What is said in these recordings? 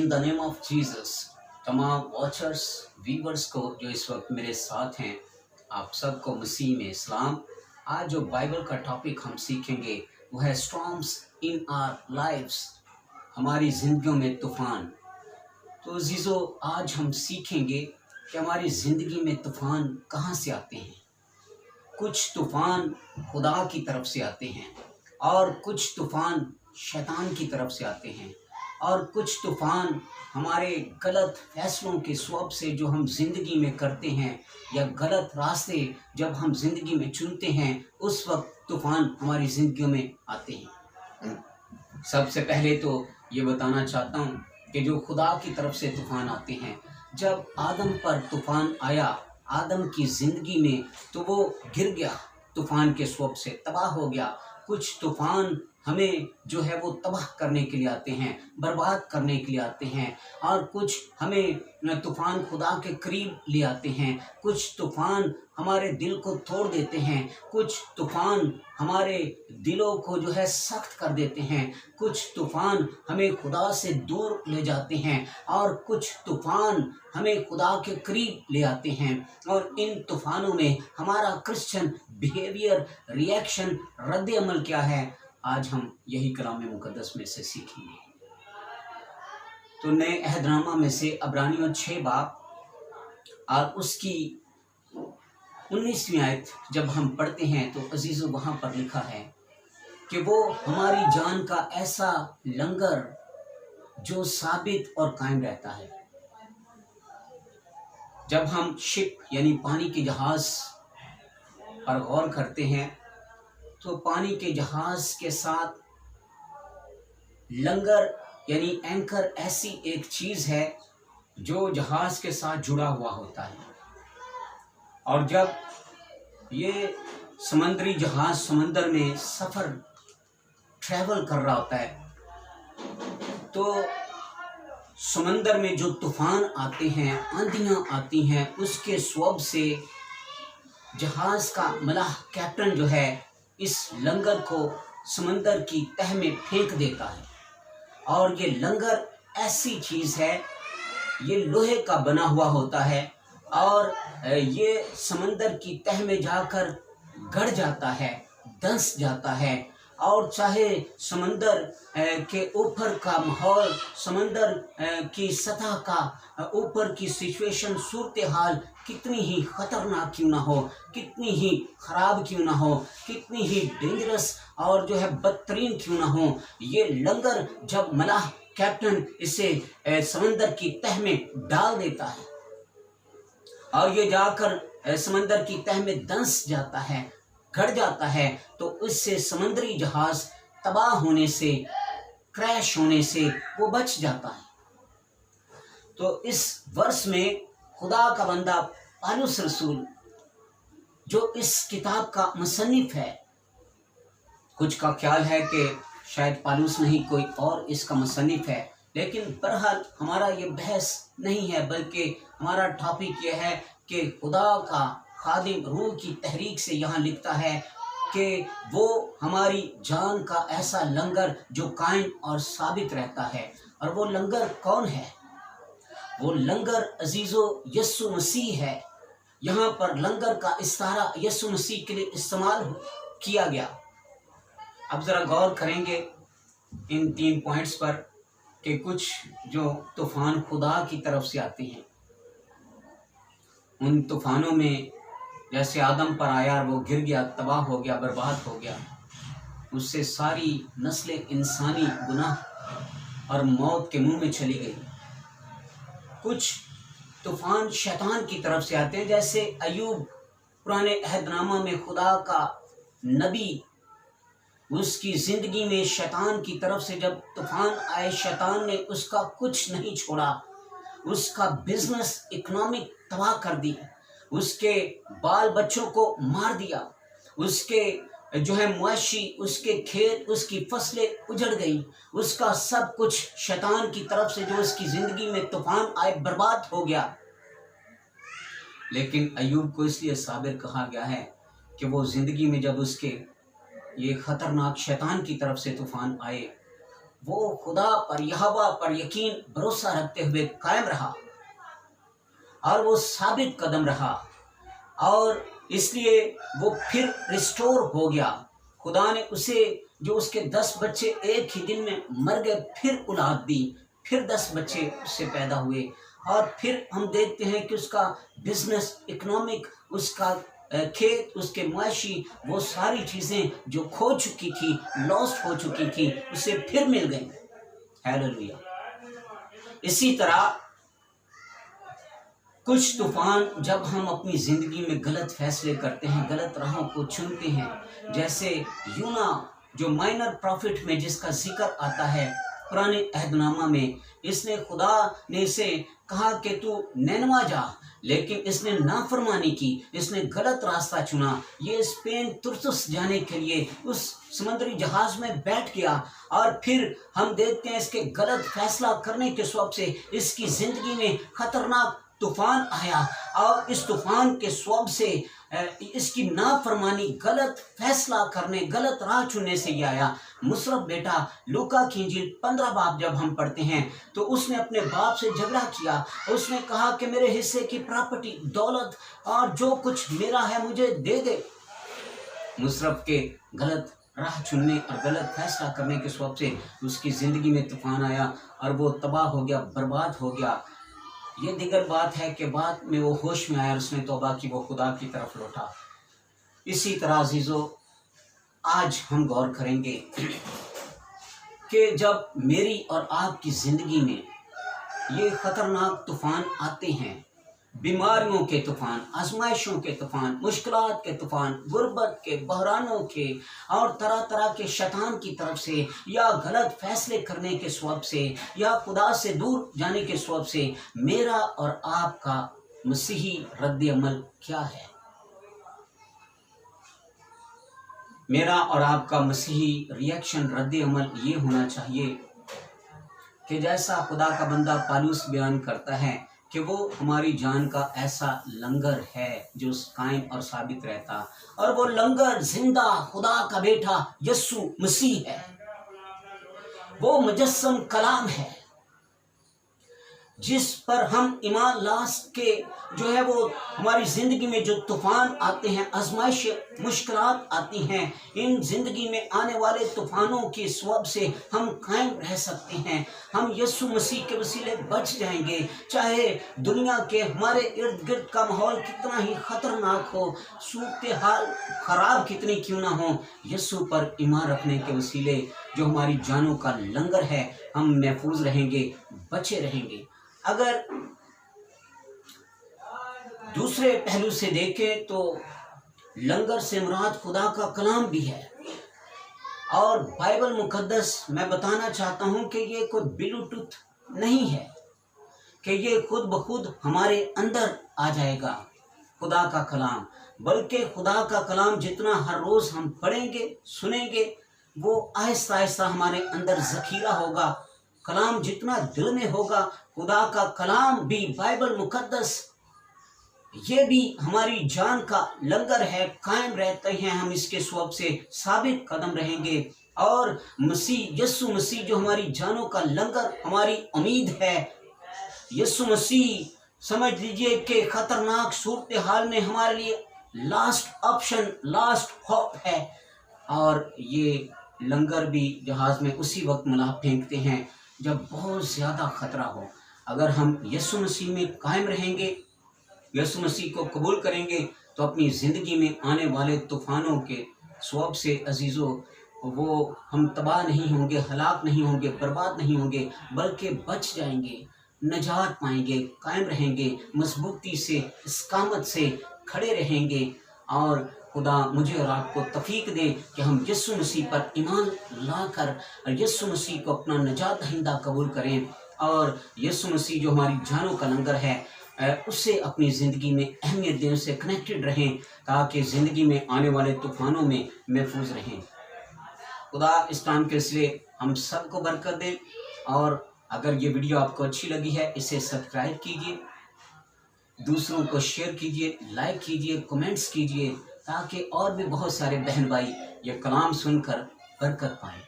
In the name of Jesus तमाम watchers viewers को जो इस वक्त मेरे साथ हैं, आप सबको मसीह में इस्लाम। आज जो बाइबल का टॉपिक हम सीखेंगे वो है स्टॉर्म्स इन आवर लाइव्स, हमारी जिंदगियों में तूफान। तो अजीज़ों, आज हम सीखेंगे कि हमारी ज़िंदगी में तूफान कहाँ से आते हैं। कुछ तूफान खुदा की तरफ से आते हैं और कुछ तूफान शैतान की तरफ से आते हैं और कुछ तूफान हमारे गलत फैसलों के सबब से जो हम ज़िंदगी में करते हैं या गलत रास्ते जब हम ज़िंदगी में चुनते हैं उस वक्त तूफान हमारी ज़िंदगियों में आते हैं। सबसे पहले तो ये बताना चाहता हूँ कि जो खुदा की तरफ से तूफान आते हैं, जब आदम पर तूफान आया आदम की ज़िंदगी में तो वो गिर गया, तूफान के सबब से तबाह हो गया। कुछ तूफान हमें जो है वो तबाह करने के लिए आते हैं, बर्बाद करने के लिए आते हैं, और कुछ हमें तूफान खुदा के करीब ले आते हैं। कुछ तूफान हमारे दिल को तोड़ देते हैं, कुछ तूफान हमारे दिलों को जो है सख्त कर देते हैं, कुछ तूफान हमें खुदा से दूर ले जाते हैं और कुछ तूफान हमें खुदा के करीब ले आते हैं। और इन तूफानों में हमारा क्रिश्चियन बिहेवियर, रिएक्शन, रद्द अमल क्या है, आज हम यही कलाम मुकद्दस में से सीखेंगे। तो नए अहदनामा में से अब्रानियों 6 बाब और उसकी 19वीं आयत जब हम पढ़ते हैं तो अजीज़ों, वहाँ पर लिखा है कि वो हमारी जान का ऐसा लंगर जो साबित और कायम रहता है। जब हम शिप यानी पानी के जहाज पर गौर करते हैं तो पानी के जहाज के साथ लंगर यानी एंकर ऐसी एक चीज़ है जो जहाज के साथ जुड़ा हुआ होता है। और जब ये समुद्री जहाज समंदर में सफ़र ट्रैवल कर रहा होता है तो समंदर में जो तूफान आते हैं, आंधियाँ आती हैं, उसके सबब से जहाज का मलाह कैप्टन जो है इस लंगर को समंदर की तह में फेंक देता है। और ये लंगर ऐसी चीज़ है, ये लोहे का बना हुआ होता है और ये समंदर की तह में जाकर गड़ जाता है, धंस जाता है। और चाहे समंदर के ऊपर का माहौल, समंदर की सतह का ऊपर की सिचुएशन, सूरत हाल कितनी ही ख़तरनाक क्यों ना हो, कितनी ही ख़राब क्यों ना हो, कितनी ही डेंजरस और जो है बदतरीन क्यों ना हो, ये लंगर जब मलाह कैप्टन इसे समंदर की तह में डाल देता है और ये जाकर समंदर की तह में धंस जाता है, गड़ जाता है, तो इससे समुद्री जहाज तबाह होने से, क्रैश होने से वो बच जाता है। तो इस वर्ष में खुदा का बंदा पालूस रसूल जो इस किताब का मुसन्निफ है, कुछ का ख्याल है कि शायद पालूस नहीं कोई और इसका मुसन्निफ है, लेकिन बहरहाल हमारा ये बहस नहीं है, बल्कि हमारा टॉपिक ये है कि खुदा का खादिम रूह की तहरीक से यहाँ लिखता है कि वो हमारी जान का ऐसा लंगर जो कायम और साबित रहता है। और वो लंगर कौन है? वो लंगर अजीज़ों यीशु मसीह है। यहाँ पर लंगर का इस्तारा यीशु मसीह के लिए इस्तेमाल किया गया। अब ज़रा गौर करेंगे इन 3 पॉइंट्स पर कि कुछ जो तूफ़ान खुदा की तरफ से आते हैं, उन तूफ़ानों में जैसे आदम पर आया, वो गिर गया, तबाह हो गया, बर्बाद हो गया, उससे सारी नस्लें इंसानी गुनाह और मौत के मुंह में चली गई। कुछ तूफ़ान शैतान की तरफ से आते हैं, जैसे अयूब पुराने अहदनामा में खुदा का नबी, उसकी ज़िंदगी में शैतान की तरफ से जब तूफ़ान आए, शैतान ने उसका कुछ नहीं छोड़ा, उसका बिजनेस, इकोनॉमिक तबाह कर दी, उसके बाल बच्चों को मार दिया, उसके जो है मुआशी, उसके खेत, उसकी फसलें उजड़ गई, उसका सब कुछ शैतान की तरफ से जो उसकी ज़िंदगी में तूफ़ान आए बर्बाद हो गया। लेकिन अयूब को इसलिए साबिर कहा गया है कि वो ज़िंदगी में जब उसके ये ख़तरनाक शैतान की तरफ से तूफ़ान आए वो खुदा पर, यहोवा पर यकीन भरोसा रखते हुए कायम रहा और वो साबित कदम रहा, और इसलिए वो फिर रिस्टोर हो गया। खुदा ने उसे, जो उसके 10 बच्चे एक ही दिन में मर गए, फिर औलाद दी, फिर 10 बच्चे उससे पैदा हुए, और फिर हम देखते हैं कि उसका बिजनेस, इकोनॉमिक, उसका खेत, उसके मुआशी, वो सारी चीज़ें जो खो चुकी थी, लॉस्ट हो चुकी थी, उसे फिर मिल गई। हालेलुया। इसी तरह कुछ तूफान जब हम अपनी ज़िंदगी में गलत फैसले करते हैं, गलत राहों को चुनते हैं, जैसे यूना जो माइनर प्रॉफिट में जिसका जिक्र आता है पुराने अहदनामा में, इसने, खुदा ने इसे कहा कि तू नैनवा जा, लेकिन इसने नाफरमानी की, इसने गलत रास्ता चुना। ये स्पेन तुर्तुस जाने के लिए उस समुद्री जहाज में बैठ गया, और फिर हम देखते हैं इसके गलत फैसला करने के सबब से इसकी ज़िंदगी में खतरनाक तूफान आया, और इस तूफान के सबब से इसकी नाफरमानी, गलत फैसला करने, गलत राह चुनने से ये आया। मुसरफ बेटा लूका की इंजील 15 बाब जब हम पढ़ते हैं तो उसने अपने बाप से झगड़ा किया, उसने कहा कि मेरे हिस्से की प्रॉपर्टी, दौलत और जो कुछ मेरा है मुझे दे दे। मुसरफ के गलत राह चुनने और गलत फैसला करने के सबब से उसकी ज़िंदगी में तूफान आया और वो तबाह हो गया, बर्बाद हो गया। ये दिगर बात है कि बाद में वो होश में आया, उसने तौबा की, वो खुदा की तरफ लौटा। इसी तरह अजीज़ों, आज हम गौर करेंगे कि जब मेरी और आपकी ज़िंदगी में ये ख़तरनाक तूफ़ान आते हैं, बीमारियों के तूफ़ान, आजमाइशों के तूफ़ान, मुश्किलात के तूफ़ान, गुर्बत के, बहरानों के, और तरह तरह के शैतान की तरफ से, या गलत फैसले करने के सबब से, या खुदा से दूर जाने के सबब से, मेरा और आपका मसीही रद्द अमल क्या है? मेरा और आपका मसीही रिएक्शन, रद्द अमल ये होना चाहिए कि जैसा खुदा का बंदा पालूस बयान करता है कि वो हमारी जान का ऐसा लंगर है जो कायम और साबित रहता, और वो लंगर जिंदा खुदा का बेटा यस्सु मसीह है। वो मुजस्सम कलाम है जिस पर हम ईमान लास के, जो है वो हमारी ज़िंदगी में जो तूफ़ान आते हैं, आजमाइश, मुश्किलात आती हैं, इन ज़िंदगी में आने वाले तूफ़ानों के सबब से हम कायम रह सकते हैं। हम यीशु मसीह के वसीले बच जाएंगे, चाहे दुनिया के हमारे इर्द गिर्द का माहौल कितना ही ख़तरनाक हो, सूरत हाल ख़राब कितनी क्यों ना हो, यीशु पर ईमान रखने के वसीले जो हमारी जानों का लंगर है, हम महफूज रहेंगे, बचे रहेंगे। अगर दूसरे पहलू से देखें तो लंगर से मुराद खुदा का कलाम भी है, और बाइबल मुकद्दस, मैं बताना चाहता हूं कि ये कोई ब्लूटूथ नहीं है कि ये खुद ब खुद हमारे अंदर आ जाएगा खुदा का कलाम, बल्कि खुदा का कलाम जितना हर रोज़ हम पढ़ेंगे, सुनेंगे, वो आहिस्ता आहिस्ता हमारे अंदर ज़खीरा होगा। कलाम जितना दिल में होगा, खुदा का कलाम भी, बाइबल मुकद्दस, ये भी हमारी जान का लंगर है, कायम रहते हैं हम इसके सबब से, साबित कदम रहेंगे। और मसीह, यीशु मसीह जो हमारी जानों का लंगर, हमारी उम्मीद है, यीशु मसीह समझ लीजिए कि खतरनाक सूरत हाल में हमारे लिए लास्ट ऑप्शन, लास्ट होप है। और ये लंगर भी जहाज़ में उसी वक्त मलाह फेंकते हैं जब बहुत ज़्यादा ख़तरा हो। अगर हम यीशु मसीह में कायम रहेंगे, यीशु मसीह को कबूल करेंगे, तो अपनी ज़िंदगी में आने वाले तूफ़ानों के सबब से अजीज़ों, वो हम तबाह नहीं होंगे, हलाक नहीं होंगे, बर्बाद नहीं होंगे, बल्कि बच जाएंगे, नजात पाएंगे, कायम रहेंगे, मजबूती से, इस्कामत से खड़े रहेंगे। और खुदा मुझे और आपको तौफीक दे कि हम यीशु मसीह पर ईमान लाकर यीशु मसीह को अपना नजात दहिंदा कबूल करें, और यीशु मसीह जो हमारी जानों का लंगर है उससे अपनी ज़िंदगी में अहमियत देने से कनेक्टेड रहें, ताकि ज़िंदगी में आने वाले तूफ़ानों में महफूज रहें। खुदा इस काम के लिए हम सबको बरकत दे। और अगर ये वीडियो आपको अच्छी लगी है, इसे सब्सक्राइब कीजिए, दूसरों को शेयर कीजिए, लाइक कीजिए, कमेंट्स कीजिए, ताकि और भी बहुत सारे बहन भाई ये कलाम सुनकर बरकत पाएं।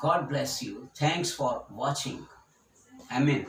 God bless you. Thanks for watching. Amen.